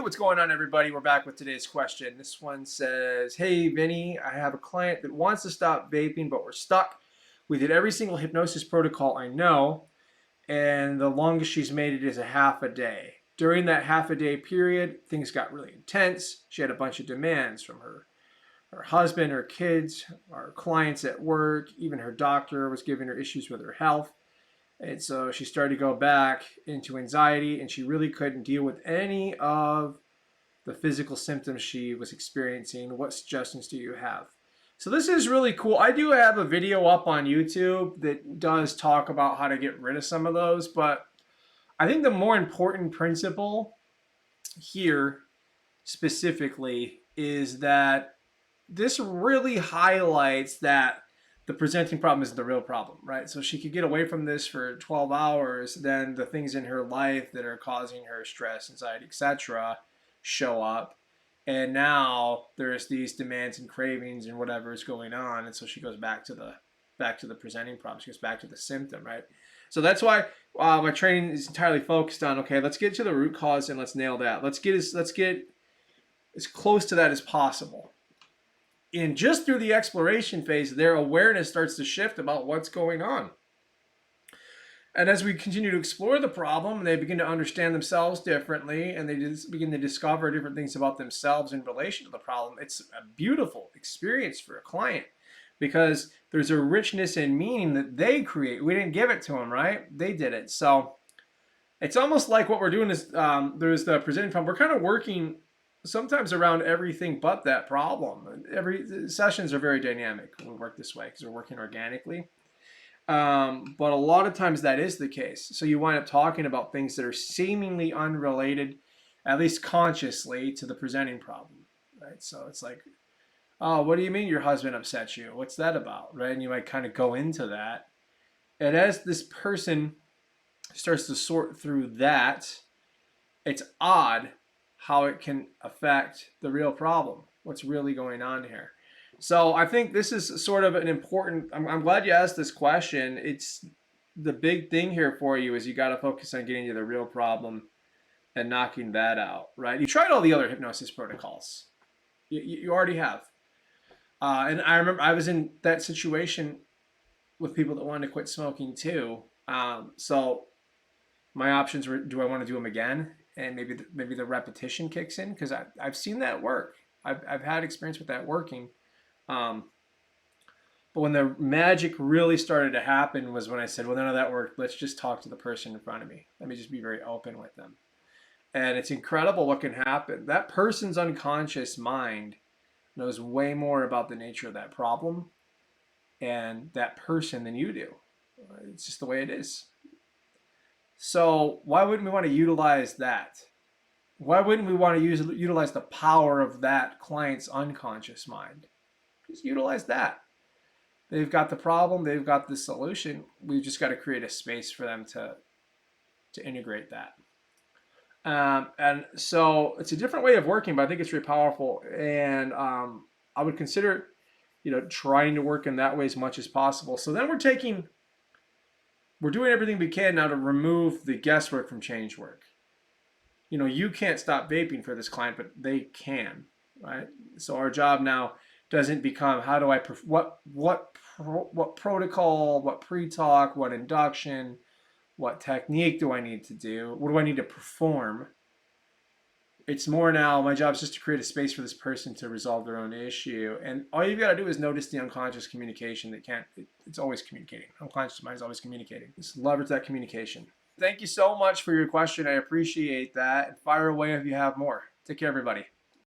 what's going on, everybody? We're back with today's question. This one says, hey, Vinny, I have a client that wants to stop vaping, but we're stuck. We did every single hypnosis protocol I know, and the longest she's made it is a half a day. During that half a day period, things got really intense. She had a bunch of demands from her husband, her kids, our clients at work, even her doctor was giving her issues with her health. And so she started to go back into anxiety, and she really couldn't deal with any of the physical symptoms she was experiencing. What suggestions do you have? So this is really cool. I do have a video up on YouTube that does talk about how to get rid of some of those, but I think the more important principle here specifically is that this really highlights that the presenting problem isn't the real problem, right? So she could get away from this for 12 hours, then the things in her life that are causing her stress, anxiety, etc. show up. And now there's these demands and cravings and whatever is going on. And so she goes back to the presenting problem. She goes back to the symptom, right? So that's why my training is entirely focused on, okay, let's get to the root cause and let's nail that. Let's get as close to that as possible. And just through the exploration phase, their awareness starts to shift about what's going on. And as we continue to explore the problem, they begin to understand themselves differently, and they just begin to discover different things about themselves in relation to the problem. It's a beautiful experience for a client because there's a richness and meaning that they create. We didn't give it to them, right? They did it. So it's almost like what we're doing is there's the presenting problem. We're kind of working sometimes around everything but that problem. The sessions are very dynamic when we work this way because we're working organically. But a lot of times that is the case. So you wind up talking about things that are seemingly unrelated, at least consciously, to the presenting problem, right? So it's like, oh, what do you mean your husband upset you? What's that about, right? And you might kind of go into that. And as this person starts to sort through that, it's odd how it can affect the real problem, what's really going on here. So I think this is sort of an important, I'm glad you asked this question. It's the big thing here for you is you got to focus on getting to the real problem and knocking that out, right? You tried all the other hypnosis protocols. You already have. And I remember I was in that situation with people that wanted to quit smoking too. So my options were, do I want to do them again? And maybe the repetition kicks in because I've seen that work. I've had experience with that working. But when the magic really started to happen was when I said, well, none of that worked. Let's just talk to the person in front of me. Let me just be very open with them. And it's incredible what can happen. That person's unconscious mind knows way more about the nature of that problem and that person than you do. It's just the way it is. So why wouldn't we want to utilize that? Why wouldn't we want to utilize the power of that client's unconscious mind? Just utilize that. They've got the problem. They've got the solution. We've just got to create a space for them to integrate that. And so it's a different way of working, but I think it's really powerful. And I would consider, trying to work in that way as much as possible. So then we're doing everything we can now to remove the guesswork from change work. You can't stop vaping for this client, but they can, right? So our job now doesn't become how do I what protocol, what pre-talk, what induction, what technique do I need to do? What do I need to perform? It's more now my job is just to create a space for this person to resolve their own issue. And all you've got to do is notice the unconscious communication it's always communicating. Unconscious mind is always communicating. Just leverage that communication. Thank you so much for your question. I appreciate that. And fire away if you have more. Take care, everybody.